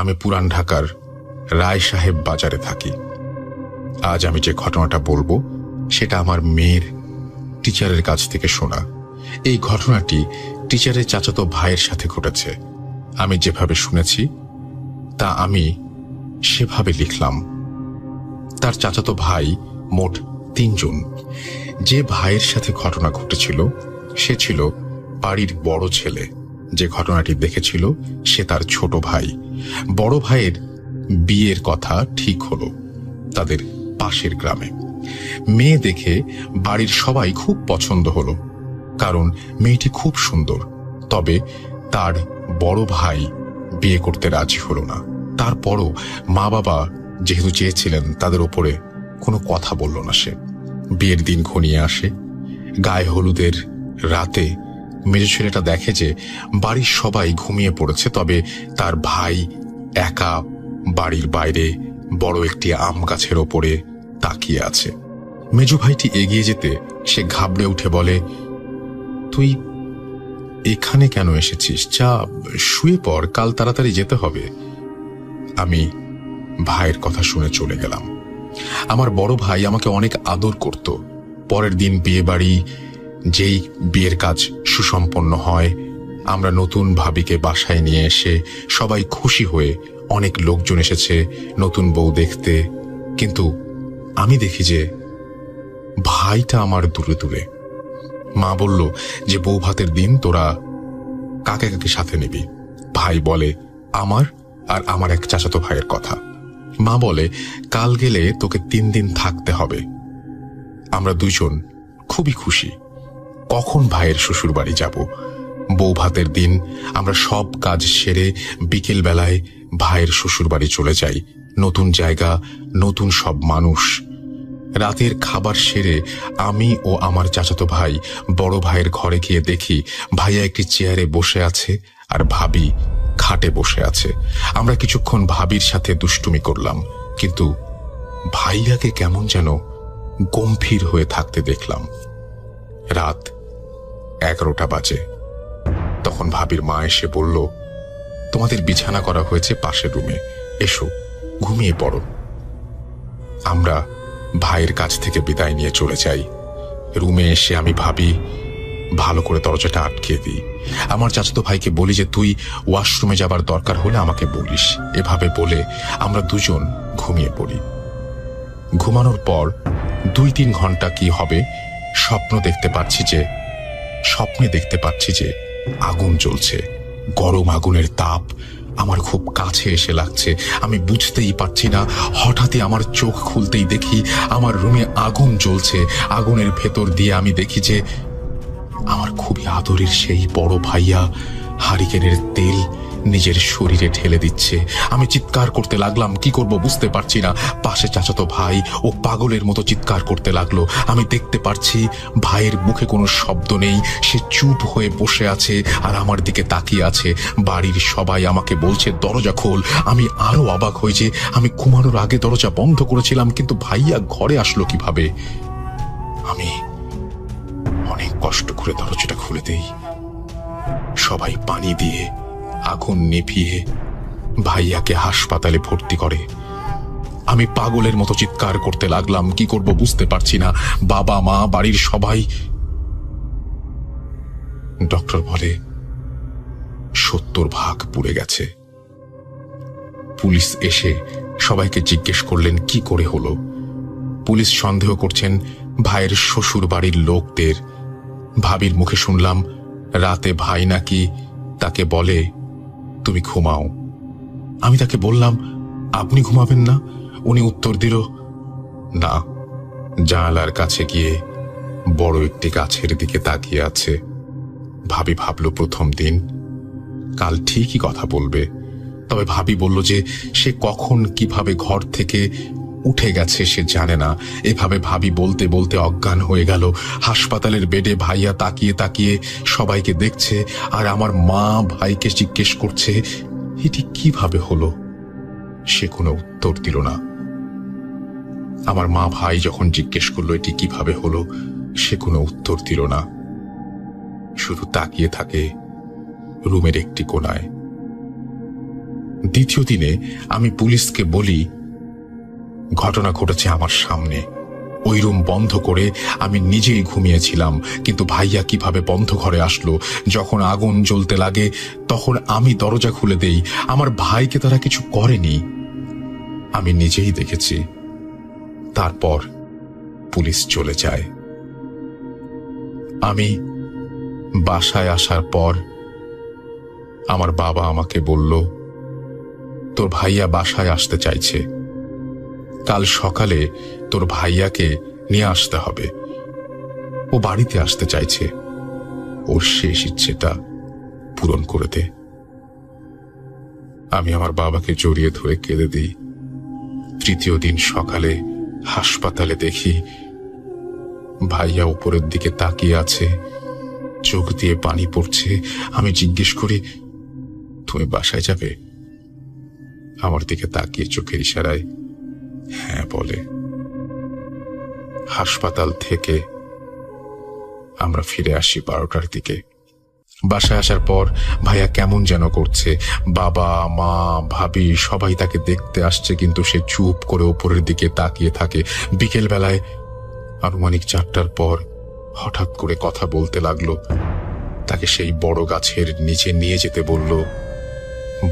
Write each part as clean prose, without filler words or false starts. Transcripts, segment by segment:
আমি পুরান ঢাকার রায় সাহেব বাজারে থাকি। আজ আমি যে ঘটনাটা বলবো সেটা আমার মেয়ের টিচারের কাছ থেকে শোনা। এই ঘটনাটি টিচারের চাচাতো ভাইয়ের সাথে ঘটেছে। আমি যেভাবে শুনেছি তা আমি সেভাবে লিখলাম। তার চাচাতো ভাই মোট 3 জন। যে ভাইয়ের সাথে ঘটনা ঘটেছিল সে ছিল বাড়ির বড় ছেলে। যে ঘটনাটি দেখেছিল সে তার ছোট ভাই। বড় ভাইয়ের বিয়ের কথা ঠিক হলো তাদের পাশের গ্রামে। মেয়ে দেখে বাড়ির সবাই খুব পছন্দ হলো, কারণ মেয়েটি খুব সুন্দর। তবে তার বড় ভাই বিয়ে করতে রাজি হলো না। তারপরও মা বাবা যেহেতু চেয়েছিলেন, তাদের ওপরে কোনো কথা বলল না সে। বিয়ের দিন ঘনিয়ে আসে। গায়ে হলুদের রাতে মেজ ছেলেটা দেখে যে বাড়ির সবাই ঘুমিয়ে পড়েছে, তবে তার ভাই একা বাড়ির বাইরে বড় একটি আম গাছের ওপরে তাকিয়ে আছে। মেজো ভাইটি এগিয়ে যেতে সে ঘাবড়ে উঠে বলে, তুই এখানে কেন এসেছিস? যা শুয়ে পড়, কাল তাড়াতাড়ি যেতে হবে। আমি ভাইয়ের কথা শুনে চলে গেলাম। আমার বড় ভাই আমাকে অনেক আদর করত। পরের দিন বিয়ে বাড়ি, যেই বিয়ের কাজ সুসম্পন্ন হয়, আমরা নতুন ভাবিকে বাসায় নিয়ে এসে সবাই খুশি হয়ে, অনেক লোকজন এসেছে নতুন বউ দেখতে। কিন্তু আমি দেখি যে ভাইটা আমার দূরে দূরে। মা বলল যে বউ ভাতের দিন তোরা কাকে কাকে সাথে নিবি। ভাই বলে আমার আর আমার এক চাচাতো ভাইয়ের কথা। মা বলে কাল গেলে তোকে 3 দিন থাকতে হবে। আমরা 2 জন খুবই খুশি। কখন ভাইয়ের শ্বশুর বাড়ি যাব। বউ ভাতের দিন আমরা সব কাজ সেরে বিকেল বেলায় ভাইয়ের শ্বশুর বাড়ি চলে যাই। নতুন জায়গা, নতুন সব মানুষ। রাতের খাবার সেরে আমি ও আমার চাচাতো ভাই বড় ভাইয়ের ঘরে গিয়ে দেখি ভাইয়া একটি চেয়ারে বসে আছে আর ভাবি খাটে বসে আছে। আমরা কিছুক্ষণ ভাবির সাথে দুষ্টুমি করলাম, কিন্তু ভাইয়াকে কেমন যেন গম্ভীর হয়ে থাকতে দেখলাম। রাত 11টা বাজে। তখন ভাবির মা এসে বলল, তোমাদের বিছানা করা হয়েছে পাশের রুমে, এসো ঘুমিয়ে পড়ো। আমরা ভাইয়ের কাছ থেকে বিদায় নিয়ে চলে যাই। রুমে এসে আমি ভাবি ভালো করে দরজাটা আটকিয়ে দিই। আমার চাচাতো ভাইকে বলি যে তুই ওয়াশরুমে যাবার দরকার হলে আমাকে বলিস। এভাবে বলে আমরা 2 জন ঘুমিয়ে পড়ি। ঘুমানোর পর 2-3 ঘন্টা কি হবে, স্বপ্নে দেখতে পাচ্ছি যে আগুন জ্বলছে। গরম আগুনের তাপ আমার খুব কাছে এসে লাগছে। আমি বুঝতেই পারছি না। হঠাৎই আমার চোখ খুলতেই দেখি আমার রুমে আগুন জ্বলছে। আগুনের ভেতর দিয়ে আমি দেখি যে আমার খুবই আদরের সেই বড় ভাইয়া হারিকেনের তেল নিজের শরীরে ঢেলে দিচ্ছে। আমি চিৎকার করতে লাগলাম, কি করব বুঝতে পারছি না। পাশে চাচাতো ভাই ও পাগলের মতো চিৎকার করতে লাগলো। আমি দেখতে পারছি ভাইয়ের মুখে কোনো শব্দ নেই, সে চুপ হয়ে বসে আছে আর আমার দিকে তাকিয়ে আছে। বাড়ির সবাই আমাকে বলছে দরজা খোল। আমি আরো অবাক হই যে আমি ঘুমানোর আগে দরজা বন্ধ করেছিলাম, কিন্তু ভাইয়া ঘরে আসলো কিভাবে। আমি অনেক কষ্ট করে দরজাটা খুলে দেই। সবাই পানি দিয়ে আগুন নিভিয়ে ভাইয়াকে হাসপাতালে ভর্তি করে। আমি পাগলের মতো চিৎকার করতে লাগলাম, কি করব বুঝতে পারছি না। বাবা মা বাড়ির সবাই। ডক্টর বলে 70% পুড়ে গেছে। পুলিশ এসে সবাইকে জিজ্ঞেস করলেন কি করে হলো। পুলিশ সন্দেহ করছেন ভাইয়ের শ্বশুর বাড়ির লোকদের। ভাবির মুখে শুনলাম রাতে ভাই নাকি তাকে বলে তুমি ঘুমাও। আমি তাকে বললাম আপনি ঘুমাবেন না? উনি উত্তর দিল না। জানালার কাছে গিয়ে বড় একটি গাছের দিকে তাকিয়ে আছে। ভাবি ভাবলো প্রথম দিন, কাল ঠিকই কথা বলবে। তবে ভাবি বলল যে সে কখন কিভাবে ঘর থেকে উঠে গেছে সে জানে না। এভাবে ভাবি বলতে বলতে অজ্ঞান হয়ে গেল। হাসপাতালের বেডে ভাইয়া তাকিয়ে তাকিয়ে সবাইকে দেখছে, আর আমার মা ভাইকে জিজ্ঞেস করছে এটি কিভাবে হলো। সে কোনো উত্তর দিল না। আমার মা ভাই যখন জিজ্ঞেস করলো এটি কিভাবে হলো, সে কোনো উত্তর দিল না, শুধু তাকিয়ে থাকে রুমের একটি কোণায়। দ্বিতীয় দিনে আমি পুলিশকে বলি ঘটনা ঘটেছে আমার সামনে। ওই রুম বন্ধ করে আমি নিজেই ঘুমিয়েছিলাম, কিন্তু ভাইয়া কিভাবে বন্ধ ঘরে আসলো? যখন আগুন জ্বলতে লাগে তখন আমি দরজা খুলে দেই। আমার ভাইকে তারা কিছু করেনি, আমি নিজেই দেখেছি। তারপর পুলিশ চলে যায়। আমি বাসায় আসার পর আমার বাবা আমাকে বলল, তোর ভাইয়া বাসায় আসতে চাইছে, কাল সকালে তোর ভাইয়াকে নিয়ে আসতে হবে। ও বাড়িতে আসতে চাইছে, ওর শেষ ইচ্ছেটা পূরণ করে দে। আমি আমার বাবাকে জড়িয়ে ধরে কেঁদে দিই। তৃতীয় দিন সকালে হাসপাতালে দেখি ভাইয়া উপরের দিকে তাকিয়ে আছে, চোখ দিয়ে পানি পড়ছে। আমি জিজ্ঞেস করি, তুমি বাসায় যাবে? আমার দিকে তাকিয়ে চোখের ইশারায় হ্যাঁ বলে। হাসপাতাল থেকে আমরা ফিরে আসি 12টার দিকে। বাসায় আসার পর ভাইয়া কেমন যেন করছে। বাবা, মা, ভাবি সবাই তাকে দেখতে আসছে, কিন্তু সে চুপ করে উপরের দিকে তাকিয়ে থাকে। বিকেল বেলায় আনুমানিক 4টার পর হঠাৎ করে কথা বলতে লাগলো। তাকে সেই বড় গাছের নিচে নিয়ে যেতে বলল।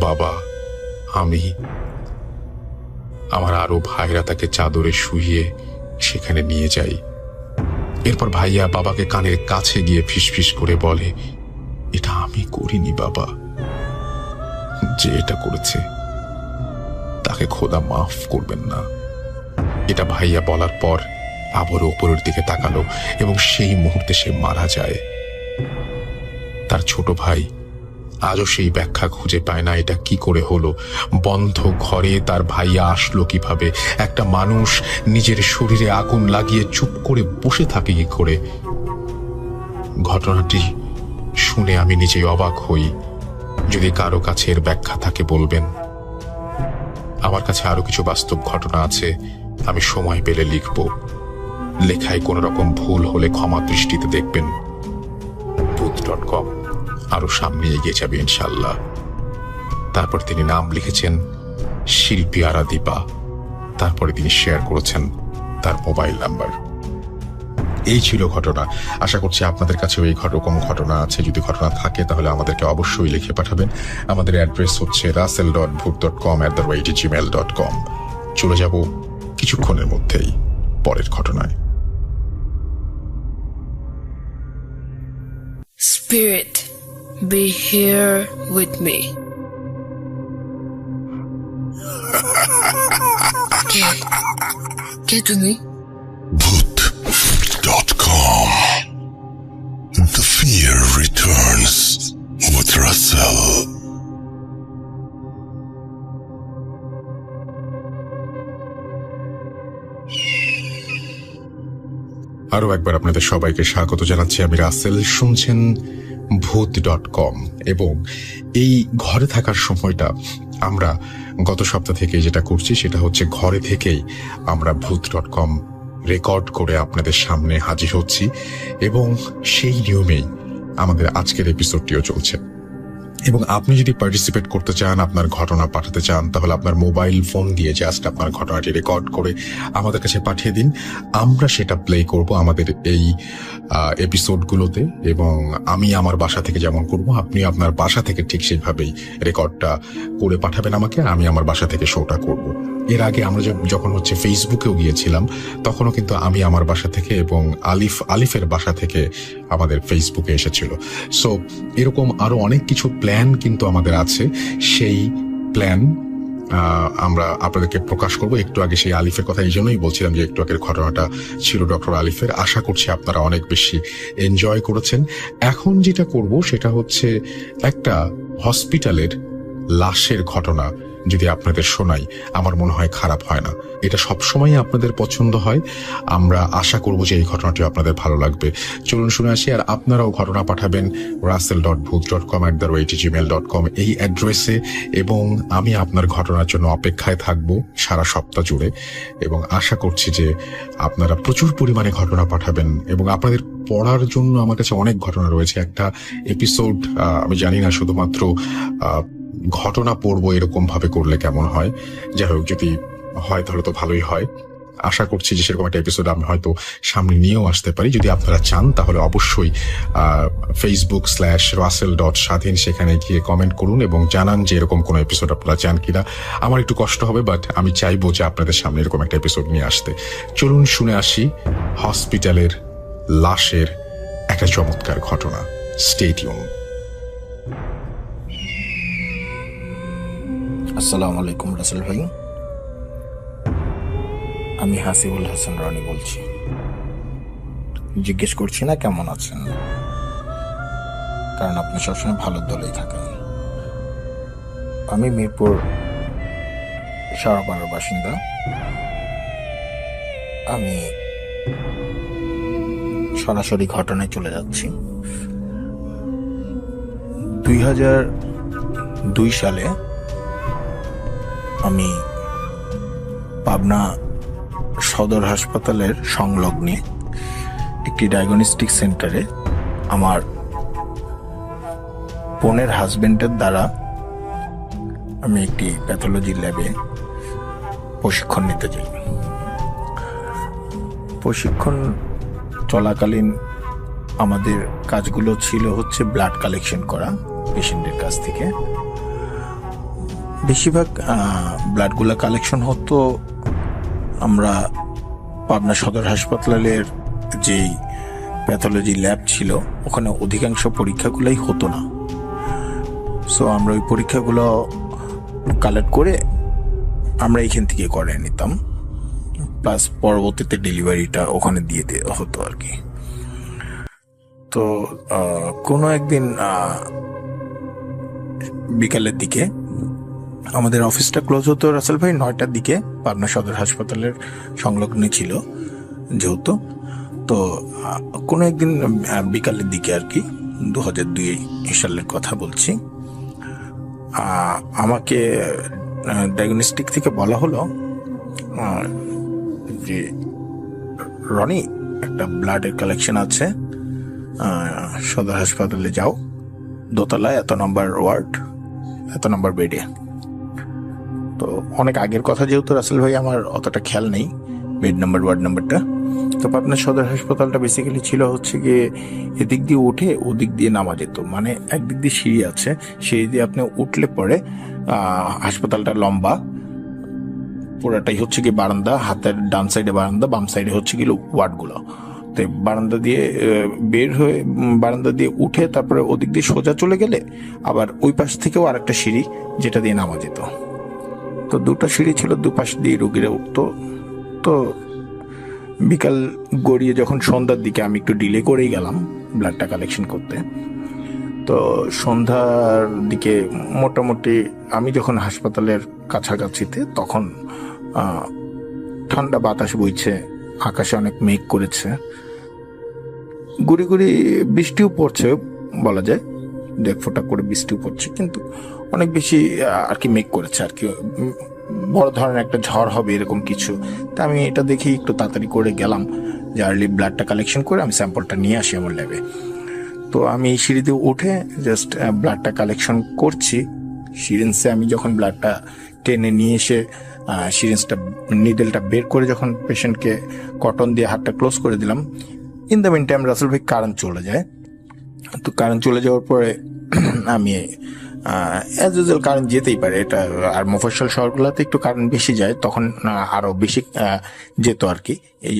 বাবা, আমি, আমার আরো ভাইরা তাকে চাদরে শুইয়ে সেখানে নিয়ে যাই। এরপর ভাইয়া বাবাকে কানের কাছে গিয়ে ফিসফিস করে বলে, এটা আমি করিনি বাবা, যে এটা করেছে তাকে খোদা মাফ করবেন না। এটা ভাইয়া বলার পর আবার উপরের দিকে তাকালো এবং সেই মুহূর্তে সে মারা যায়। তার ছোট ভাই আজও সেই ব্যাখ্যা খুঁজে পায় না, এটা কি করে হলো। বন্ধ ঘরে তার ভাইয়া আসলো কিভাবে? একটা মানুষ নিজের শরীরে আগুন লাগিয়ে চুপ করে বসে থাকে কি করে? ঘটনাটি শুনে আমি নিজেই অবাক হই। যদি কারো কাছে এর ব্যাখ্যা থাকে বলবেন। আমার কাছে আরো কিছু বাস্তব ঘটনা আছে, আমি সময় পেলে লিখব। লেখায় কোনো রকম ভুল হলে ক্ষমা দৃষ্টিতে দেখবেন। ভূত.com আরো সামনে এগিয়ে যাবে ইনশাল্লাহ। তারপর তিনি নাম লিখেছেন শিল্পী আরাদীপা। তারপরে তিনি শেয়ার করেছেন তার মোবাইল নাম্বার। এই ছিল ঘটনা। আশা করছি আপনাদের কাছেও এই রকম ঘটনা আছে। যদি ঘটনা থাকে তাহলে আমাদেরকে অবশ্যই লিখে পাঠাবেন। আমাদের অ্যাড্রেস হচ্ছে russell.bhoot.com@gmail.com। চলে যাব কিছুক্ষণের মধ্যেই পরের ঘটনায়। Spirit, be here with me. কে তুমি? Bhoot.com. The fear returns with Russell. আরো একবার আপনাদের সবাইকে স্বাগত জানাচ্ছি। আমি রাসেল, শুনছেন ভূত.com। এবং এই ঘরে থাকার সময়টা আমরা গত সপ্তাহ থেকে যেটা করছি সেটা হচ্ছে ঘরে থেকেই আমরা ভূত.com রেকর্ড করে আপনাদের সামনে হাজির হচ্ছি, এবং সেই নিয়মেই আমাদের আজকের এপিসোডটিও চলছে। এবং আপনি যদি পার্টিসিপেট করতে চান, আপনার ঘটনা পাঠাতে চান, তাহলে আপনার মোবাইল ফোন দিয়ে জাস্ট আপনার ঘটনাটি রেকর্ড করে আমাদের কাছে পাঠিয়ে দিন। আমরা সেটা প্লে করব আমাদের এই এপিসোডগুলোতে, এবং আমি আমার বাসা থেকে যেমন করব, আপনি আপনার বাসা থেকে ঠিক সেইভাবেই রেকর্ডটা করে পাঠাবেন আমাকে, আর আমি আমার বাসা থেকে শোটা করব। এর আগে আমরা যখন হচ্ছে ফেসবুকেও গিয়েছিলাম, তখনও কিন্তু আমি আমার বাসা থেকে এবং আলিফের বাসা থেকে আমাদের ফেসবুকে এসেছিল। সো এরকম আরো অনেক কিছু প্ল্যান কিন্তু আমাদের আছে। সেই প্ল্যান আমরা আপনাদেরকে প্রকাশ করব। একটু আগে সেই আলিফের কথা এই জন্যই বলছিলাম যে একটু আগের ঘটনাটা ছিল ডক্টর আলিফের। আশা করছি আপনারা অনেক বেশি এনজয় করেছেন। এখন যেটা করব সেটা হচ্ছে একটা হসপিটালের লাশের ঘটনা যদি আপনাদের শোনাই, আমার মনে হয় খারাপ হয় না। এটা সবসময় আপনাদের পছন্দ হয়। আমরা আশা করব যে এই ঘটনাটি আপনাদের ভালো লাগবে। চলুন শুনে আসি। আর আপনারাও ঘটনা পাঠাবেন russell.bhoot.com@gmail.com এই অ্যাড্রেসে, এবং আমি আপনার ঘটনার জন্য অপেক্ষায় থাকব সারা সপ্তাহ জুড়ে। এবং আশা করছি যে আপনারা প্রচুর পরিমাণে ঘটনা পাঠাবেন, এবং আপনাদের পড়ার জন্য আমার কাছে অনেক ঘটনা রয়েছে। একটা এপিসোড আমি জানি না শুধুমাত্র ঘটনা পড়বো এরকম ভাবে করলে কেমন হয়। যাই হোক, যদি হয় তাহলে তো ভালোই হয়। আশা করছি যে সেরকম একটা এপিসোড আমি হয়তো সামনে নিয়েও আসতে পারি। যদি আপনারা চান তাহলে অবশ্যই facebook.russell.স্বাধীন সেখানে গিয়ে কমেন্ট করুন এবং জানান যে এরকম কোনো এপিসোড আপনারা চান কিনা। আমার একটু কষ্ট হবে, বাট আমি চাইবো যে আপনাদের সামনে এরকম একটা এপিসোড নিয়ে আসতে। চলুন শুনে আসি হসপিটালের লাশের একটা চমৎকার ঘটনা। Stay tune. আসসালামু আলাইকুম রাসেল ভাই, আমি হাসিবুল হাসান রনি বলছি। জিজ্ঞেস করছি না কেমন আছেন, কারণ আপনি সবসময় ভালো দলেই থাকেন। আমি মিরপুর শাহবাগের বাসিন্দা। আমি সরাসরি ঘটনায় চলে যাচ্ছি। 2002 সালে আমি পাবনা সদর হাসপাতালের সংলগ্নে একটি ডায়াগনস্টিক সেন্টারে আমার বোনের হাজবেন্ডের দ্বারা আমি একটি প্যাথোলজি ল্যাবে প্রশিক্ষণ নিতে যাই। প্রশিক্ষণ চলাকালীন আমাদের কাজগুলো ছিল হচ্ছে ব্লাড কালেকশন করা পেশেন্টের কাছ থেকে। বেশিরভাগ ব্লাডগুলো কালেকশন হতো আমরা পাবনা সদর হাসপাতালের যেই প্যাথোলজি ল্যাব ছিল ওখানে অধিকাংশ পরীক্ষাগুলোই হতো না। সো আমরা ওই পরীক্ষাগুলো কালেক্ট করে আমরা এইখান থেকে করে নিতাম, প্লাস পরবর্তীতে ডেলিভারিটা ওখানে দিয়ে দেওয়া হতো আর কি। তো কোনো একদিন বিকালের দিকে আমাদের অফিসটা ক্লোজ হতো রাসেল ভাই 9টার দিকে, পাবনা সদর হাসপাতালের সংলগ্নে ছিল যেহেতু। তো কোনো একদিন বিকালের দিকে আর কি 2002 সালের কথা বলছি, আমাকে ডায়াগনস্টিক থেকে বলা হলো যে রনি, একটা ব্লাডের কালেকশন আছে, সদর হাসপাতালে যাও, দোতলায় এত নম্বর ওয়ার্ড, এত নম্বর বেডে। তো অনেক আগের কথা যেহেতু রাসেল ভাই আমার অতটা খেয়াল নেই বেড নাম্বার ওয়ার্ড নাম্বারটা। তো আপনার সদর হাসপাতালটা বেসিক্যালি ছিল হচ্ছে গিয়ে এদিক দিয়ে উঠে ওদিক দিয়ে নামা যেত, মানে একদিক দিয়ে সিঁড়ি আছে, সিঁড়ি দিয়ে আপনি উঠলে পরে হাসপাতালটা লম্বা, পুরাটাই হচ্ছে কি বারান্দা, হাতের ডান সাইডে বারান্দা, বাম সাইডে হচ্ছে গিয়ে ওয়ার্ডগুলো। তো বারান্দা দিয়ে বের হয়ে বারান্দা দিয়ে উঠে তারপরে ওদিক দিয়ে সোজা চলে গেলে আবার ওই পাশ থেকেও আরেকটা সিঁড়ি যেটা দিয়ে নামা যেত। তো দুটো সিঁড়ি ছিল, দুপাশ দিয়ে রোগীরা উঠতো। তো বিকাল গড়িয়ে যখন সন্ধ্যার দিকে আমি একটু ডিলে করেই গেলাম ব্লাডটা কালেকশন করতে। তো সন্ধ্যার দিকে মোটামুটি আমি যখন হাসপাতালের কাছাকাছিতে, তখন ঠান্ডা বাতাস বইছে, আকাশে অনেক মেঘ করেছে, গুড়ি গুড়ি বৃষ্টিও পড়ছে বলা যায়, 1 ফোঁটা করে বৃষ্টিও পড়ছে, কিন্তু অনেক বেশি আর কি মেঘ করেছে আর কি, বড় ধরনের একটা ঝড় হবে এরকম কিছু। তা আমি এটা দেখি একটু তাড়াতাড়ি করে গেলাম যে আর্লি ব্লাডটা কালেকশন করে আমি স্যাম্পলটা নিয়ে আসি আমার ল্যাবে। তো আমি এই সিঁড়িতে উঠে জাস্ট ব্লাডটা কালেকশন করছি। সিরিঞ্জে আমি যখন ব্লাডটা টেনে নিয়ে এসে সিরিঞ্জটা নিডেলটা বের করে যখন পেশেন্টকে কটন দিয়ে হাতটা ক্লোজ করে দিলাম, in the mean time Russell ভাই কারেন্ট চলে যায়। তো কারেন্ট চলে যাওয়ার পরে আমি অ্যাজ ইউজুয়াল কারেন্ট যেতেই পারে, এটা আর মফস্বল শহরগুলোতে একটু কারেন্ট বেশি যায়, তখন আরো বেশি যেত আর কি, এই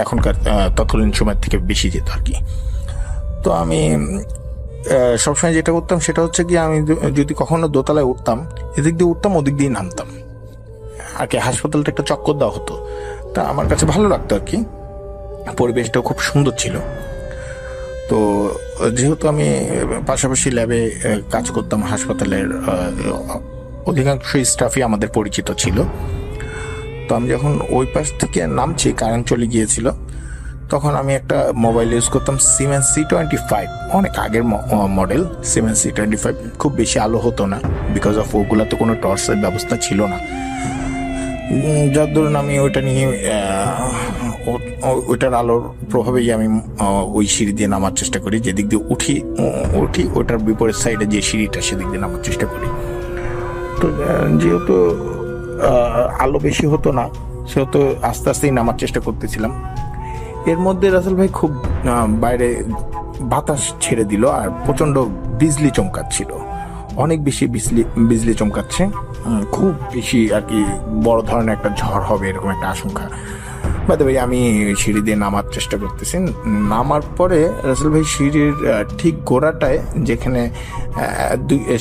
এখনকার তৎকালীন সময় থেকে বেশি যেত আর কি। তো আমি সবসময় যেটা করতাম সেটা হচ্ছে কি, আমি যদি কখনো দোতলায় উঠতাম, এদিক দিয়ে উঠতাম ওদিক দিয়ে নামতাম আর কি। হাসপাতালটা একটা চক্কর দেওয়া হতো, তা আমার কাছে ভালো লাগতো আর কি, পরিবেশটাও খুব সুন্দর ছিল। তো যেহেতু আমি পাশাপাশি ল্যাবে কাজ করতাম, হাসপাতালের অধিকাংশ স্টাফই আমাদের পরিচিত ছিল। তো আমি যখন ওই পাশ থেকে নামছি, কারেন্ট চলে গিয়েছিল, তখন আমি একটা মোবাইল ইউজ করতাম, সিমেন্স C25, অনেক আগের মডেল সিমেন্স C25। খুব বেশি আলো হতো না, বিকজ অফ ওগুলাতে কোনো টর্চের ব্যবস্থা ছিল না, যার ধরুন আমি ওইটা নিয়ে ওইটার আলোর প্রভাবেই আমি ওই সিঁড়ি দিয়ে নামার চেষ্টা করি, যেদিক দিয়ে উঠি ওটার বিপরীত সাইডে যে সিঁড়িটা সেদিক দিয়ে নামার চেষ্টা করি। তো যেহেতু আলো বেশি হতো না, সেহেতু আস্তে আস্তেই নামার চেষ্টা করতেছিলাম। এর মধ্যে রাসেল ভাই খুব বাইরে বাতাস ছেড়ে দিল আর প্রচন্ড বিজলি চমকাচ্ছিল, অনেক বেশি বিজলি চমকাচ্ছে, খুব বেশি আর কি বড় ধরনের একটা ঝড় হবে এরকম একটা আশঙ্কা। বাদে ভাই আমি সিঁড়ি দিয়ে নামার চেষ্টা করতেছি। নামার পরে রাসেল ভাই সিঁড়ির ঠিক গোড়াটায়, যেখানে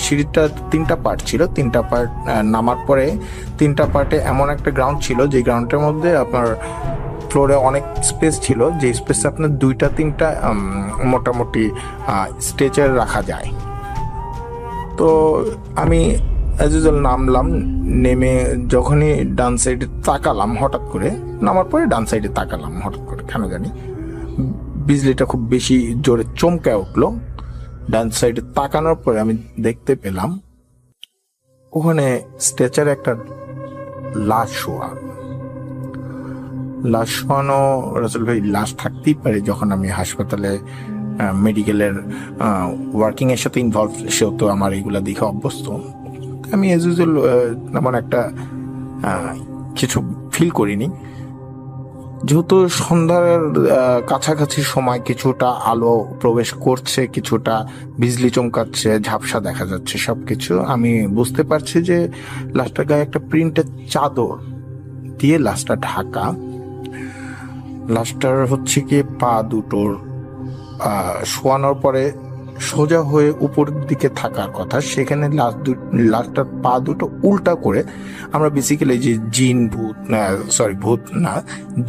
সিঁড়িটা 3টা পার্ট ছিল, 3টা পার্ট নামার পরে 3টা পার্টে এমন একটা গ্রাউন্ড ছিল যে গ্রাউন্ডের মধ্যে আপনার ফ্লোরে অনেক স্পেস ছিল, যে স্পেসে আপনার 2-3টা মোটামুটি স্ট্রেচার রাখা যায়। তো আমি অ্যাজ ইউজুয়াল নামলাম, নেমে যখনই ডান সাইডে তাকালাম, হঠাৎ করে নামার পরে ডান সাইডে তাকালাম, হঠাৎ করে কেন জানি বিজলিটা খুব বেশি জোরে চমকে উঠলো। ডান সাইডে তাকানোর পরে আমি দেখতে পেলাম ওখানে স্ট্রেচারে একটা লাশ শোয়ানো। রাসেল ভাই লাশ থাকতেই পারে, যখন আমি হাসপাতালে মেডিকেলের ওয়ার্কিং এর সাথে ইনভলভ, সেও তো আমার এইগুলা দেখে অভ্যস্ত। আমি এজ ইউজুয়াল তেমন একটা কিছু ফিল করিনি। যেহেতু সন্ধ্যার কাছাকাছি সময়, কিছুটা আলো প্রবেশ করছে, কিছুটা বিজলি চমকাচ্ছে, ঝাপসা দেখা যাচ্ছে সবকিছু, আমি বুঝতে পারছি যে লাশটার গায়ে একটা প্রিন্টের চাদর দিয়ে লাশটা ঢাকা। লাশটার হচ্ছে গিয়ে পা দুটোর শোয়ানোর পরে সোজা হয়ে উপরের দিকে থাকার কথা, সেখানে লাশটার পা দুটো উল্টা করে, আমরা বেসিক্যালি যে ভূত না,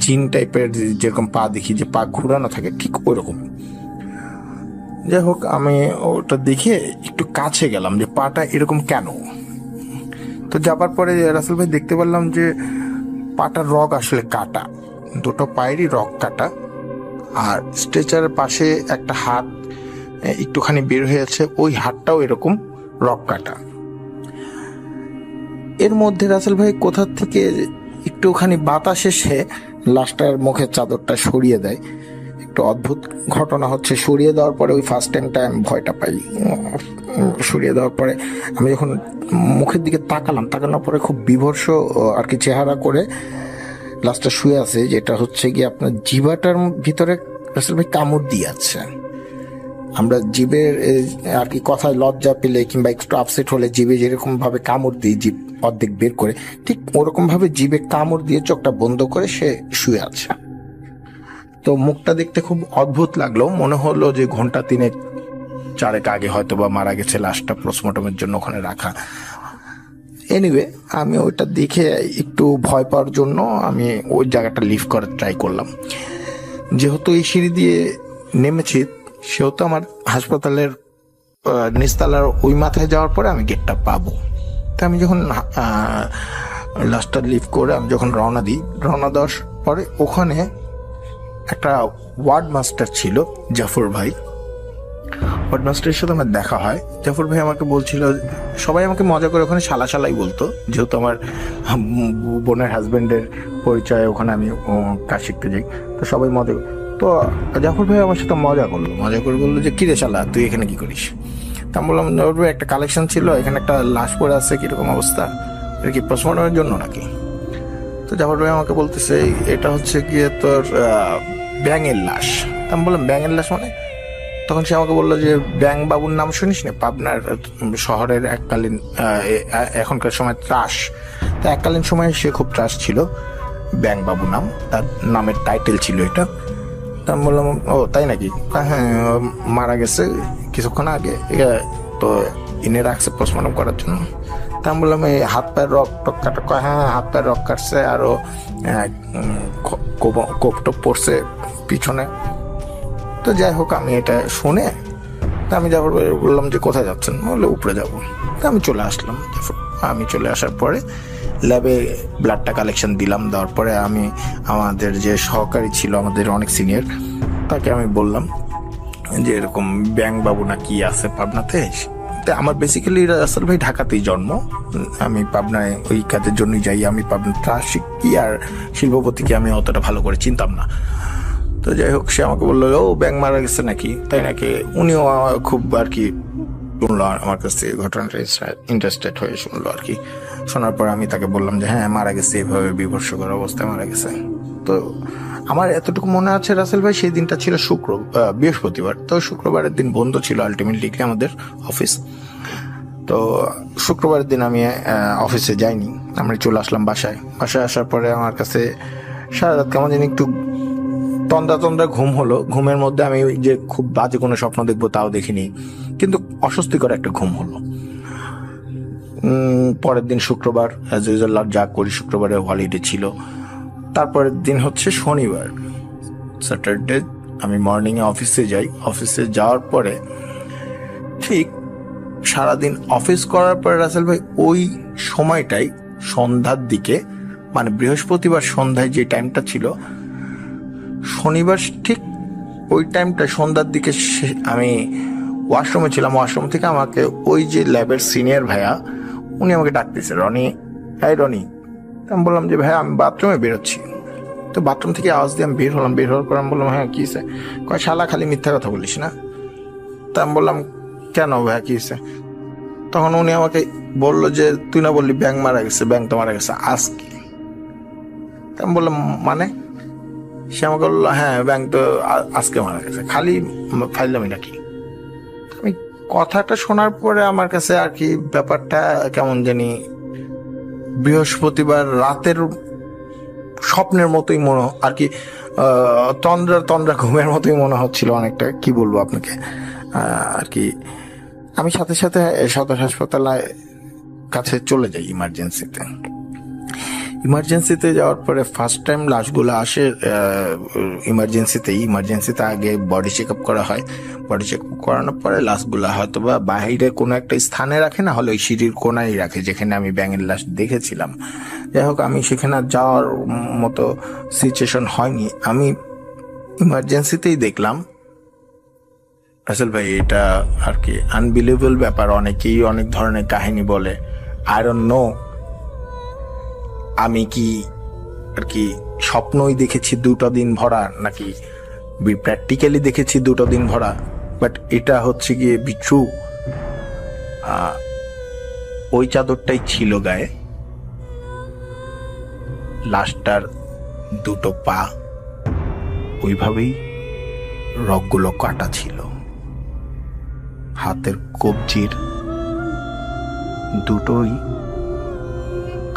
জিন টাইপের যেরকম পা দেখি, যে পা ঘুরানো থাকে, ঠিক ওইরকম। যাই হোক, আমি ওটা দেখে একটু কাছে গেলাম যে পাটা এরকম কেন। তো যাবার পরে রাসেল ভাই দেখতে পারলাম যে পাটার রগ আসলে কাটা, দুটো পায়েরই রগ কাটা, আর স্ট্রেচারের পাশে একটা হাত একটুখানি বের হয়েছে, ওই হাতটাও এরকম রক কাটা। এর মধ্যে রাসেল ভাই কোথা থেকে একটুখানি বাতাস এসে লাশটার মুখের চাদরটা সরিয়ে দেয়। একটু অদ্ভুত ঘটনা হচ্ছে, সরিয়ে দেওয়ার পরে ওই ফার্স্ট টাইমটা আমি ভয়টা পাই। সরিয়ে দেওয়ার পরে আমি যখন মুখের দিকে তাকানোর পরে খুব বিভৎস আর কি চেহারা করে লাশটা শুয়ে আছে, যেটা হচ্ছে গিয়ে আপনার জিভাটার ভিতরে রাসেল ভাই কামড় দিয়ে আছে। আমরা জিভের আর কি কথায় লজ্জা পেলে কিংবা একটু আপসেট হলে জিভে যেরকম ভাবে কামড় দিই, জিভ অর্ধেক বের করে, ঠিক ওরকম ভাবে জিভে কামড় দিয়ে চোখটা বন্ধ করে সে শুয়ে আছে। তো মুখটা দেখতে খুব অদ্ভুত লাগলো, মনে হলো যে ঘন্টা 3-4 আগে হয়তো বা মারা গেছে, লাশটা পোস্টমর্টমের জন্য ওখানে রাখা। এনিওয়ে, আমি ওইটা দেখে একটু ভয় পাওয়ার জন্য আমি ওই জায়গাটা লিভ করার ট্রাই করলাম। যেহেতু এই সিঁড়ি দিয়ে নেমেছি, সেহেতু আমার হাসপাতালের নিচতলার ওই মাথায় যাওয়ার পরে আমি গেটটা পাবো। তা আমি যখন লাস্টটা লিভ করে আমি যখন রওনা দেওয়ার পরে ওখানে একটা ওয়ার্ড মাস্টার ছিল, জাফর ভাই। ওয়ার্ড মাস্টারের সাথে আমার দেখা হয়। জাফর ভাই আমাকে বলছিল, সবাই আমাকে মজা করে ওখানে শালাই বলতো, যেহেতু আমার বোনের হাজবেন্ডের পরিচয়, ওখানে আমি কাজ শিখতে যাই, তো সবাই মজা। তো জাফর ভাই আমার সাথে মজা করে বললো যে, কিরে শালা তুই এখানে কি করিস? তা বললাম, একটা কালেকশন ছিল, এখানে একটা লাশ পড়ে আছে, কিরকম অবস্থা, এটা কি পোস্টমর্টমের জন্য নাকি? তো জাফর ভাই আমাকে বলতেছে, এটা হচ্ছে গিয়ে তোর ব্যাঙের লাশ। আমি বললাম, ব্যাঙের লাশ মানে? তখন সে আমাকে বললো যে, ব্যাং বাবুর নাম শুনিস না? পাবনার শহরের এককালীন, এখনকার সময় ত্রাস, তা এককালীন সময় সে খুব ত্রাস ছিল, ব্যাং বাবু নাম, তার নামের টাইটেল ছিল এটা। তা আমি বললাম, ও তাই নাকি? হ্যাঁ, মারা গেছে কিছুক্ষণ আগে, তো এনে রাখছে পোস্টমর্টম করার জন্য। তা আমি বললাম, এই হাত পায়ের রক টক কাটা? হ্যাঁ, হাত পায়ের রক কাটছে, আরো কোপ টোপ পড়ছে পিছনে। তো যাই হোক, আমি এটা শুনে আমি যাবার বললাম যে, কোথায় যাচ্ছেন? বললে, উপরে যাবো। তা আমি চলে আসলাম। আমি চলে আসার পরে ল্যাবে ব্লাডটা কালেকশন দিলাম। দেওয়ার পরে আমি আমাদের যে সহকারী ছিল, আমাদের অনেক সিনিয়র, তাকে আমি বললাম যে, এরকম ব্যাং বাবু না কি আছে পাবনাতে। আমার বেসিক্যালি রাসেল ভাই ঢাকাতেই জন্ম, আমি পাবনায় ওই কাজের জন্যই যাই। আমি পাবনা ত্রাসিকি আর শিল্পপতিকে আমি অতটা ভালো করে চিনতাম না। তো যাই হোক, সে আমাকে বললো, ও ব্যাং মারা গেছে নাকি? তাই নাকি? উনিও খুব আর কি শুনলো আমার কাছ থেকে ঘটনাটা, ইন্টারেস্টেড হয়ে শুনলো আর কি। শোনার পর আমি তাকে বললাম যে হ্যাঁ মারা গেছে, এভাবে বিভৎসকর অবস্থায় মারা গেছে। তো আমার এতটুকু মনে আছে রাসেল ভাই, সেই দিনটা ছিল বৃহস্পতিবার। তো শুক্রবারের দিন বন্ধ ছিল আলটিমেটলি আমাদের অফিস। তো শুক্রবারের দিন আমি অফিসে যাইনি, আমরা চলে আসলাম বাসায়। আসার পরে আমার কাছে সারা রাত কেমন জানি একটু তন্দ্রা ঘুম হলো। ঘুমের মধ্যে আমি যে খুব বাজে কোনো স্বপ্ন দেখবো তাও দেখিনি, কিন্তু অস্বস্তিকর একটা ঘুম হলো। পরের দিন শুক্রবার, অ্যাজ ইউজুয়াল যা করি, শুক্রবারে হলিডে ছিল। তারপরের দিন হচ্ছে শনিবার, স্যাটারডে। আমি মর্নিংয়ে অফিসে যাই। অফিসে যাওয়ার পরে ঠিক সারাদিন অফিস করার পরে রাসেল ভাই ওই সময়টাই সন্ধ্যার দিকে, মানে বৃহস্পতিবার সন্ধ্যায় যে টাইমটা ছিল, শনিবার ঠিক ওই টাইমটা সন্ধ্যার দিকে আমি ওয়াশরুমে ছিলাম। ওয়াশরুম থেকে আমাকে ওই যে ল্যাবের সিনিয়র ভাইয়া, উনি আমাকে ডাকতেছে, রনি, হ্যাঁ রনি। আমি বললাম যে ভাইয়া আমি বাথরুমে বেরোচ্ছি। তো বাথরুম থেকে আওয়াজ দিয়ে আমি বের হলাম। বের হওয়ার পর আমি বললাম হ্যাঁ কী হয়েছে? কয় শালা খালি মিথ্যা কথা বলিস না। তা আমি বললাম কেন ভাইয়া কী হয়েছে? তখন উনি আমাকে বললো যে তুই না বললি ব্যাং মারা গেছে, ব্যাং তো মারা গেছে আজকে। তা আমি বললাম মানে? সে আমাকে বললো হ্যাঁ ব্যাং তো আজকে মারা গেছে, খালি ফাইলামি নাকি। আমি কথাটা শোনার পরে আমার কাছে আর কি ব্যাপারটা কেমন জানি বৃহস্পতিবার রাতের স্বপ্নের মতোই মনে আর কি, তন্দ্রা ঘুমের মতোই মনে হচ্ছিল অনেকটা। কি বলবো আপনাকে আর কি। আমি সাথে সাথে সদর হাসপাতালের কাছে চলে যাই ইমার্জেন্সিতে যাওয়ার পরে ফার্স্ট টাইম লাশগুলো আসে ইমার্জেন্সিতে আগে বডি চেক আপ করা হয়। বডি চেক আপ করানোর পরে লাশগুলো হয়তো বা বাইরে কোনো একটা স্থানে রাখে, না হলে ওই সিঁড়ির কোনায় রাখে যেখানে আমি ব্যাঙের লাশ দেখেছিলাম। যাই হোক, আমি সেখানে যাওয়ার মতো সিচুয়েশন হয়নি। আমি ইমার্জেন্সিতেই দেখলাম রাসেল ভাই, এটা আর কি আনবিলিভেবল ব্যাপার। অনেকেই অনেক ধরনের কাহিনী বলে। আই ডোন্ট নো আমি কি আর কি স্বপ্নই দেখেছি 2টা দিন ভরা, নাকি প্র্যাকটিক্যালি দেখেছি 2টা দিন ভরা, বাট এটা হচ্ছে গিয়ে বি ট্রু। ওই চাদরটাই ছিল গায়ে, লাশটার 2টো পা ওইভাবেই রগগুলো কাটা ছিল, হাতের কবজির 2টোই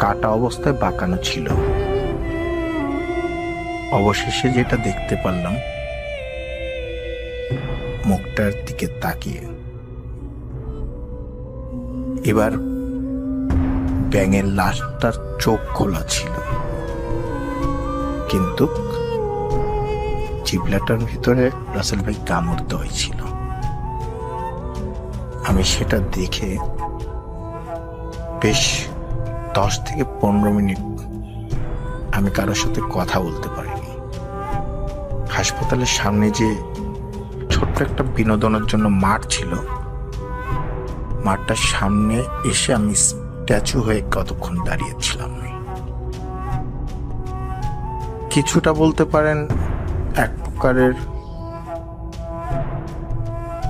কাটা অবস্থায় বাঁকানো ছিল। অবশেষে যেটা দেখতে পারলাম, মুখটার দিকে তাকিয়ে, এবার ব্যাঙের লাশটার চোখ খোলা ছিল, কিন্তু জিবলাটার ভিতরে রাসেল ভাই কামড় দেওয়াই ছিল। আমি সেটা দেখে বেশ 10 থেকে 15 মিনিট আমি কারোর সাথে কথা বলতে পারিনি। হাসপাতালের সামনে যে ছোট্ট একটা বিনোদনের জন্য মাঠ ছিল, মাঠটার সামনে এসে আমি স্ট্যাচু হয়ে কতক্ষণ দাঁড়িয়েছিলাম। কিছুটা বলতে পারেন এক প্রকারের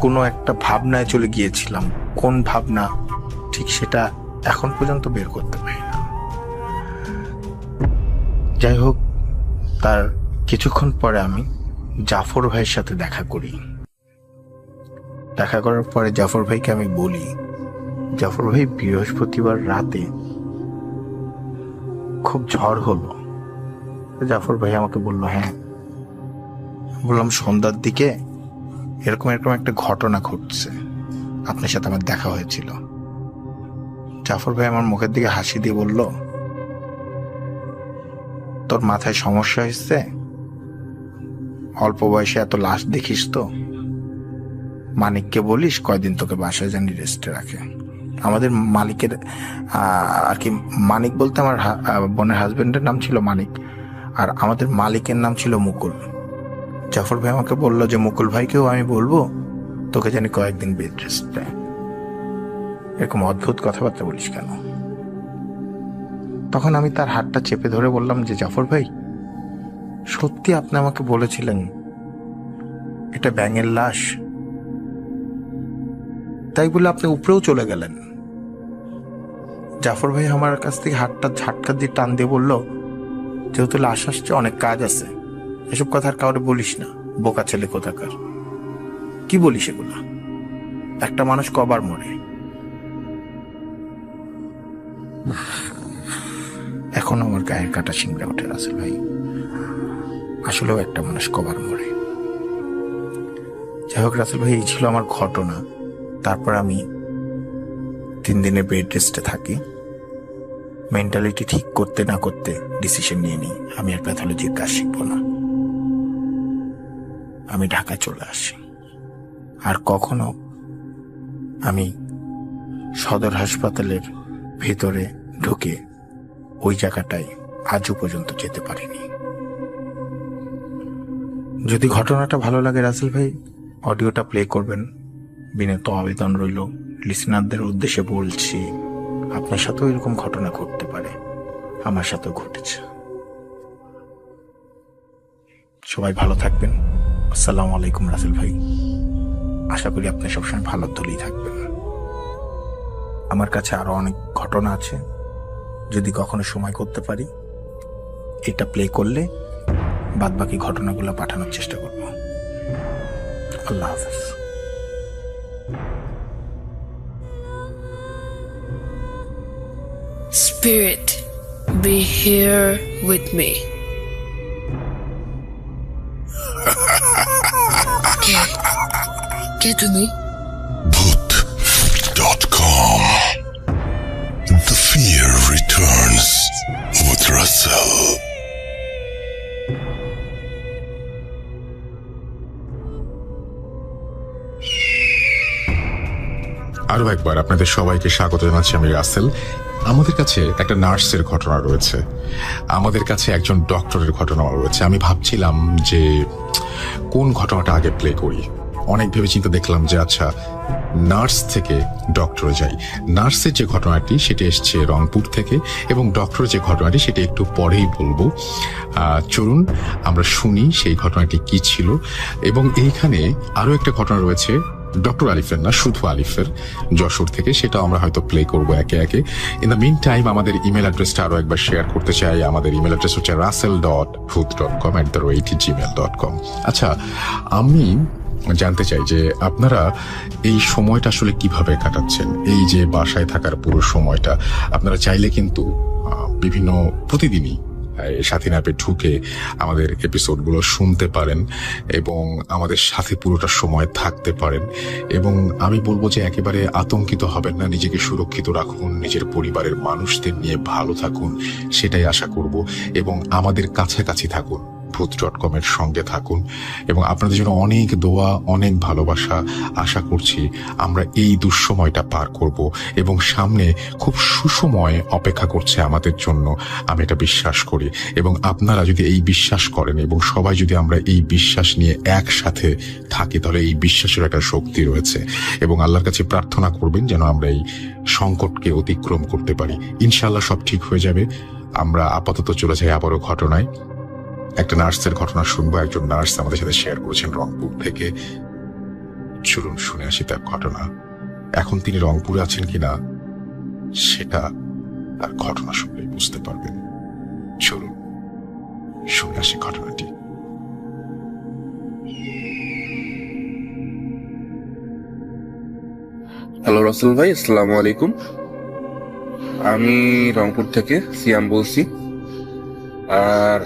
কোনো একটা ভাবনায় চলে গিয়েছিলাম। কোন ভাবনা ঠিক সেটা এখন পর্যন্ত বের করতে পারি না। যাই হোক, তার কিছুক্ষণ পরে আমি জাফর ভাইয়ের সাথে দেখা করি। দেখা করার পরে জাফর ভাইকে আমি বলি, জাফর ভাই বৃহস্পতিবার রাতে খুব ঝড় হলো। জাফর ভাই আমাকে বললো হ্যাঁ। বললাম সন্ধ্যার দিকে এরকম একটা ঘটনা ঘটছে, আপনার সাথে আমার দেখা হয়েছিল। জাফর ভাই আমার মুখের দিকে হাসি দিয়ে বলল, তোর মাথায় সমস্যা হয়েছে, অল্প বয়সে এত লাশ দেখিস তো, মানিককে বলিস কয়দিন তোকে বাসায় জানি রেস্টে রাখে। আমাদের মালিকের আর কি, মানিক বলতে আমার বোনের হাজবেন্ডের নাম ছিল মানিক, আর আমাদের মালিকের নাম ছিল মুকুল। জাফর ভাই আমাকে বললো যে মুকুল ভাইকেও আমি বলবো তোকে জানি কয়েকদিন বেড রেস্ট দেয়। এরকম অদ্ভুত কথাবার্তা বলিস কেন? তখন আমি তার হাতটা চেপে ধরে বললাম যে জাফর ভাই, সত্যি আপনি আমাকে বলেছিলেন এটা ব্যাঙের লাশ, তাই বলে আপনি উপরেও চলে গেলেন। জাফর ভাই আমার কাছ থেকে হাতটা ঝাটকা দিয়ে টান দিয়ে বলল, যেহেতু লাশ আসছে অনেক কাজ আছে, এসব কথা আর কাউরে বলিস না, বোকা ছেলে কোথাকার। কি বলিস এগুলা? একটা মানুষ কবার মরে? এখন আমার গায়ের কাটা শিংড়ে ওঠে রাসেল ভাই। আসলেও একটা মানুষ কবার মরে। যাই হোক রাসেল ভাই, এই ছিল আমার ঘটনা। তারপর আমি 3 দিনে বেড রেস্টে থাকি। মেন্টালিটি ঠিক করতে না করতে ডিসিশন নিয়ে নিই আমি আর প্যাথোলজির কাজ শিখবো না। আমি ঢাকায় চলে আসি। আর কখনো আমি সদর হাসপাতালের ভেতরে ঢুকে ওই জায়গাটায় আজও পর্যন্ত যেতে পারিনি। যদি ঘটনাটা ভালো লাগে রাসেল ভাই, অডিওটা প্লে করবেন। বিনীত আবেদন রইল, লিসনারদের উদ্দেশ্যে বলছি, আপনার সাথেও এরকম ঘটনা ঘটতে পারে, আমার সাথেও ঘটেছে। সবাই ভালো থাকবেন। আসসালামু আলাইকুম রাসেল ভাই। আশা করি আপনি সবসময় ভালো দলেই থাকবেন। আমার কাছে আরো অনেক ঘটনা আছে, যদি কখনো সময় করতে পারি এটা প্লে করলে বাদ বাকি ঘটনাগুলো পাঠানোর চেষ্টা করব। আল্লাহ হাফেজ। Spirit, be here with me. Get to me. Bhoot.com. The fear returns with Russell. আরো একবার আপনাদের সবাইকে স্বাগত জানাচ্ছি, আমি রাসেল। আমাদের কাছে একটা নার্সের ঘটনা রয়েছে, আমাদের কাছে একজন ডক্টরের ঘটনা রয়েছে। আমি ভাবছিলাম যে কোন ঘটনাটা আগে প্লে করি। অনেক ভেবে চিন্তে দেখলাম যে আচ্ছা, নার্স থেকে ডক্টরে যাই। নার্সের যে ঘটনাটি সেটি এসছে রংপুর থেকে, এবং ডক্টরের যে ঘটনাটি সেটি একটু পরেই বলবো। চলুন আমরা শুনি সেই ঘটনাটি কি ছিল। এবং এইখানে আরো একটা ঘটনা রয়েছে, ডক্টর আলিফের না, শুধু আলিফের, যশোর থেকে। সেটা আমরা হয়তো প্লে করবো একে একে। ইন দ্য মিন টাইম আমাদের ইমেল অ্যাড্রেসটা আরো একবার শেয়ার করতে চাই। আমাদের ইমেল অ্যাড্রেস হচ্ছে russell.booth.com@gmail.com। আচ্ছা, আমি জানতে চাই যে আপনারা এই সময়টা আসলে কিভাবে কাটাচ্ছেন। এই যে বাসায় থাকার পুরো সময়টা আপনারা চাইলে কিন্তু বিভিন্ন প্রতিদিনই সাথী ন্যাপে ঢুকে আমাদের এপিসোডগুলো শুনতে পারেন এবং আমাদের সাথে পুরোটা সময় থাকতে পারেন। এবং আমি বলবো যে একেবারে আতঙ্কিত হবেন না, নিজেকে সুরক্ষিত রাখুন, নিজের পরিবারের মানুষদের নিয়ে ভালো থাকুন, সেটাই আশা করব। এবং আমাদের কাছাকাছি থাকুন, booth.com এর সঙ্গে থাকুন, এবং আপনাদের জন্য অনেক দোয়া, অনেক ভালোবাসা। আশা করছি আমরা এই দুঃসময়টা পার করব এবং সামনে খুব সুসময় অপেক্ষা করছে আমাদের জন্য, আমি এটা বিশ্বাস করি। এবং আপনারা যদি এই বিশ্বাস করেন এবং সবাই যদি আমরা এই বিশ্বাস নিয়ে একসাথে থাকি, তাহলে এই বিশ্বাসের একটা শক্তি রয়েছে। এবং আল্লাহর কাছে প্রার্থনা করবেন যেন আমরা এই সংকটকে অতিক্রম করতে পারি। ইনশাআল্লাহ সব ঠিক হয়ে যাবে। আমরা আপাতত চলে যাই আবারও ঘটনায়। একটা নার্সের ঘটনা শুনবো। একজন নার্স আমাদের সাথে শেয়ার করেছেন রংপুর থেকে। চলুন শুনে আসি তার ঘটনা। এখন তিনি রংপুরে আছেন কিনা সেটা তার ঘটনা শুনলেই বুঝতে পারবেন। চলুন শুনে আসি ঘটনাটি। হ্যালো রাসেল ভাই, আসসালামু আলাইকুম। আমি রংপুর থেকে সিয়াম বলছি। আর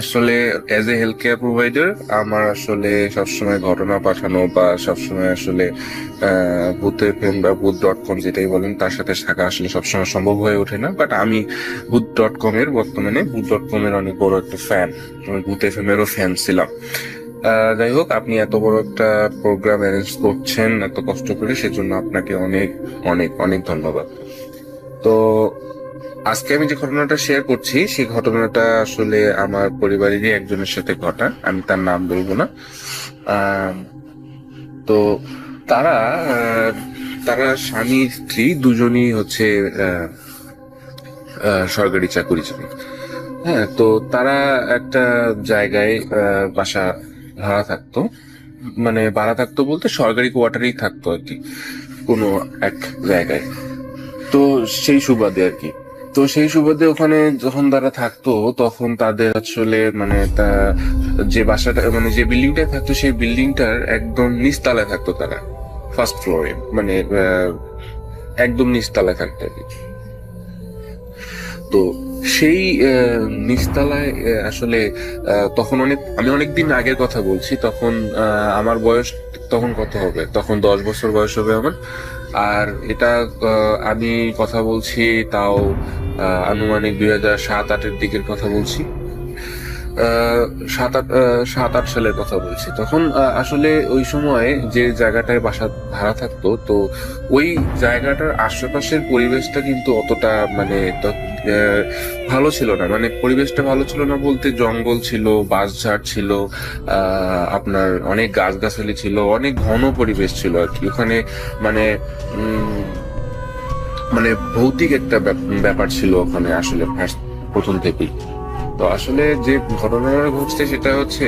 আসলে as a health care provider আমার আসলে সবসময় ঘটনা পাঠানো বা সবসময় আসলে বুথ.com বা বুথ.com যেটাই বলেন তার সাথে থাকা আসলে সবসময় সম্ভব হয়ে ওঠে না। বাট আমি বুথ.com এর বর্তমানে বুথ.com এর অনেক বড় একটা ফ্যান, আমি বুথ.fm এরও ফ্যান ছিলাম। যাই হোক, আপনি এত বড় একটা প্রোগ্রাম অ্যারেঞ্জ করছেন এত কষ্ট করে, সেজন্য আপনাকে অনেক অনেক অনেক ধন্যবাদ। তো আজকে আমি যে ঘটনাটা শেয়ার করছি সেই ঘটনাটা আসলে আমার পরিবারেরই একজনের সাথে ঘটা, আমি তার নাম বলবো না। তো তারা স্বামী স্ত্রী দুজনই হচ্ছে সরকারি চাকরিজীবী। হ্যাঁ, তো তারা একটা জায়গায় বাসা ভাড়া থাকতো, মানে ভাড়া থাকতো বলতে সরকারি কোয়ার্টারেই থাকতো আর কি। কোনো এক জায়গায়। তো সেই সুবাদে আর কি। তো সেই সুবাদে ওখানে যখন তারা থাকতো তখন তাদের আসলে মানে যে বাসাটা মানে যে বিল্ডিংটায় থাকতো সেই বিল্ডিংটার একদম নিচতলায় থাকতো তারা, ফার্স্ট ফ্লোরে, মানে একদম নিচতলায় থাকতো আর কি। তো সেই নিচতলায় আসলে তখন আমি অনেকদিন আগের কথা বলছি, তখন আমার বয়স তখন কত হবে, তখন 10 বছর বয়স হবে আমার। আর এটা আমি কথা বলছি তাও আনুমানিক 2007-08-এর দিকের কথা বলছি। 7-8 সালের কথা বলছি। তখন আসলে ওই সময় যে জায়গাটায় বাসা ভাড়া থাকতো, তো ওই জায়গাটার আশেপাশের পরিবেশটা কিন্তু অতটা মানে ভালো ছিল না। মানে পরিবেশটা ভালো ছিল না বলতে জঙ্গল ছিল, বাঁশঝাড় ছিল, আপনার অনেক গাছগাছালি ছিল, অনেক ঘন পরিবেশ ছিল আর কি ওখানে। মানে উম, মানে ভৌতিক একটা ব্যাপার ছিল ওখানে আসলে প্রথম থেকেই। তো আসলে যে ঘটনাটা ঘটছে সেটা হচ্ছে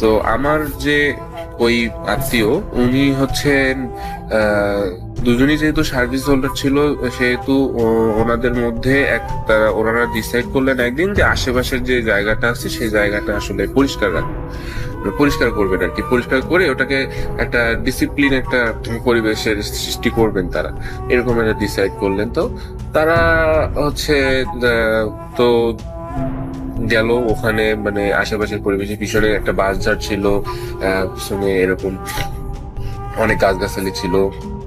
তো আমার যে ওই আত্মীয় উনি হচ্ছেন দুজনই যেহেতু সার্ভিস হোল্ডার ছিল, সেহেতু ওনাদের মধ্যে ওনারা ডিসাইড করলেন একদিন যে আশেপাশের যে জায়গাটা আছে সেই জায়গাটা আসলে পরিষ্কার করবেন আর কি। পরিষ্কার করে ওটাকে একটা ডিসিপ্লিন, একটা পরিবেশের সৃষ্টি করবেন তারা, এরকম একটা ডিসাইড করলেন। তো তারা হচ্ছে তো গেল ওখানে, মানে আশেপাশের পরিবেশের পিছনে একটা বাঁশঝাড় ছিল, পিছনে এরকম অনেক গাছগাছালি ছিল।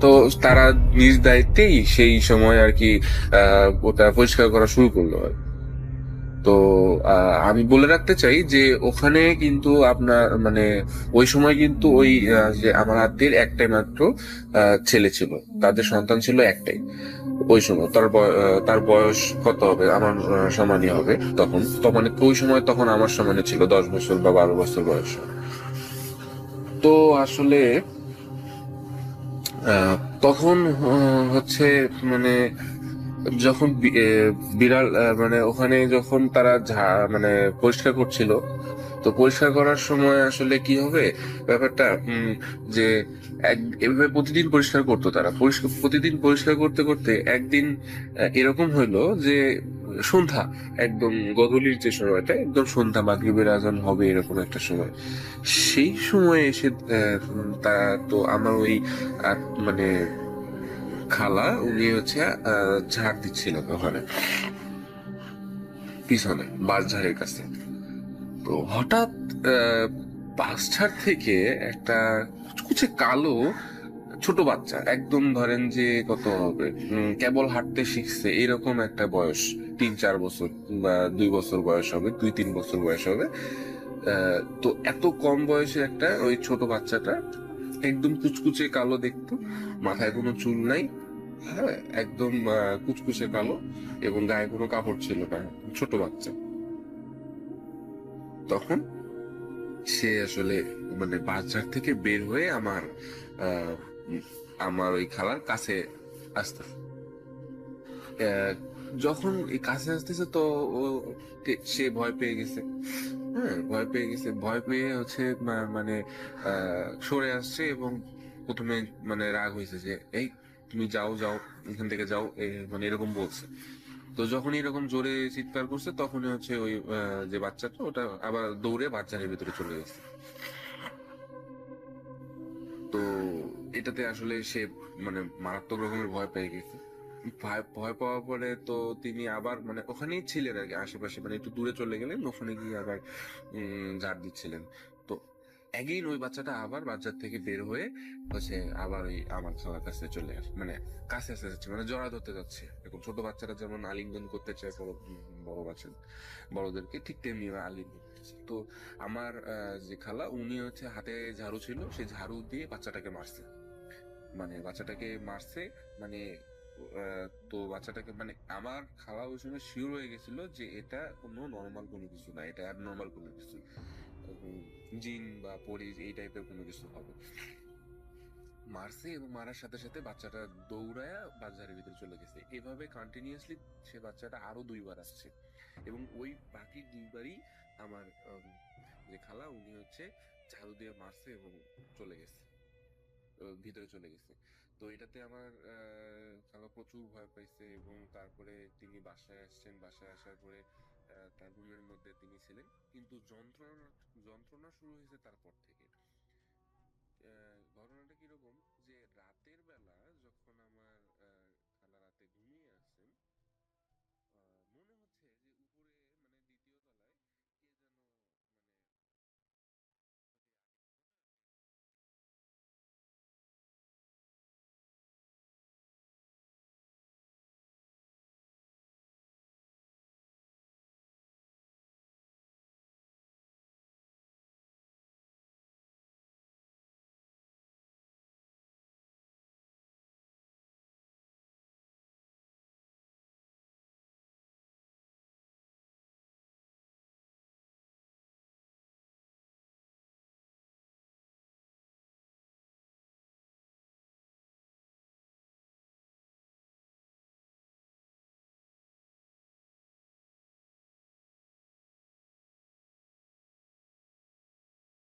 তো তারা নিজ দায়িত্বেই সেই সময় আর কি ওটা পরিষ্কার করা শুরু করলো। তো আমি বলে রাখতে চাই যে ওখানে কিন্তু আপনার মানে ওই সময় কিন্তু ওই যে আমার আত্মীয়ের একটাই মাত্র ছেলে ছিল, তাদের সন্তান ছিল একটাই। ওই সময় তার বয়স কত হবে, আমার সমানই হবে তখন। তখন ওই সময় তখন আমার সমানে ছিল, 10 বছর বা 12 বছর বয়স। তো আসলে তখন হচ্ছে মানে যখন বিড়াল মানে ওখানে যখন তারা মানে পরিষ্কার করছিল, তো পরিষ্কার করার সময় আসলে কি হবে ব্যাপারটা, যে এভাবে প্রতিদিন পরিষ্কার করতো তারা। প্রতিদিন পরিষ্কার করতে করতে একদিন এরকম হইলো যে সন্ধ্যা, একদম গধূলির যে সময়টা, একদম সন্ধ্যা মাগরিবের আজান হবে এরকম একটা সময়, সেই সময় এসে তারা তো আমার ওই মানে খালা উনি হচ্ছে ঝাড় দিচ্ছিল ওখানে পিছনে বাঁশঝাড়ের কাছে। তো হঠাৎ বাঁশঝাড় থেকে একটা কুচকুচে কালো ছোট বাচ্চা, একদম ধরেন যে কত হবে, কেবল হাঁটতে শিখছে এরকম একটা বয়স, 3-4 বছর বা 2 বছর বয়স হবে, 2-3 বছর বয়স হবে। তো এত কম বয়সে একটা ওই ছোট বাচ্চাটা একদম কুচকুচে কালো দেখতো, মাথায় কোনো চুল নাই, হ্যাঁ একদম কুচকুচে কালো, এবং গায়ে কোনো কাপড় ছিল না, ছোট বাচ্চা। তখন সে আসলে মানে বাজার থেকে বের হয়ে আহ, আমার ওই খালার কাছে আসতে, যখন এই কাছে আসতেছে তো সে ভয় পেয়ে গেছে। হ্যাঁ ভয় পেয়ে গেছে, ভয় পেয়ে হচ্ছে মানে সরে আসছে, এবং প্রথমে মানে রাগ হয়েছে যে এই তুমি যাও যাও এখান থেকে যাও, মানে এরকম বলছে। তো যখন এরকম জোরে চিৎকার করছে তখনই হচ্ছে ওই যে বাচ্চাটা ওটা আবার দৌড়ে বাচ্চাদের ভিতরে চলে গেছে। তো এটাতে আসলে সে মানে মারাত্মক রকমের ভয় পেয়ে গেছে। ভয় পাওয়ার পরে তো তিনি আবার মানে ওখানেই ছিলেন আর কি, আশেপাশে মানে একটু দূরে চলে গেলেন, ওখানে গিয়ে আবার ঝাড় দিচ্ছিলেন। তো একদিন ওই বাচ্চাটা আবার বাচ্চার থেকে বের হয়ে হচ্ছে আবার ওই আমার খালার কাছে চলে আসে, মানে কাছে আসতে যাচ্ছে, মানে জড়া ধরতে যাচ্ছে। এরকম ছোট বাচ্চারা যেমন আলিঙ্গন করতে চায় বড় বাচ্চা বড়দেরকে, ঠিক তেমনি আলিঙ্গন করতেছে। তো আমার যে খালা উনি হচ্ছে হাতে ঝাড়ু ছিল, সেই ঝাড়ু দিয়ে বাচ্চাটাকে মারছে, মানে তো বাচ্চাটাকে মানে আমার খাওয়া ওই সময় শিওর হয়ে গেছিল যে এটা কোনো নর্মাল কোনো কিছু না, এটা অ্যাবনর্মাল কোনো কিছু, জিন বা পরি এই টাইপের কোনো কিছু হবে। মারছে, এবং মারার সাথে সাথে বাচ্চাটা দৌড়ায়া বাজারের ভিতরে চলে গেছে। এভাবে কন্টিনিউয়াসলি সে বাচ্চাটা আরো 2বার আসছে, এবং ওই বাকি 2বারই আমার যে খালা উনি হচ্ছে ঝাড়ু দিয়ে মারছে এবং চলে গেছে, ভিতরে চলে গেছে। তো এটাতে আমার খালা প্রচুর ভয় পাইছে, এবং তারপরে তিনি বাসায় আসছেন। বাসায় আসার পরে তার রুমের মধ্যে তিনি ছিলেন, কিন্তু যন্ত্রণা যন্ত্রণা শুরু হয়েছে তারপর থেকে। ঘটনাটা কিরকম, যে রাতের বেলা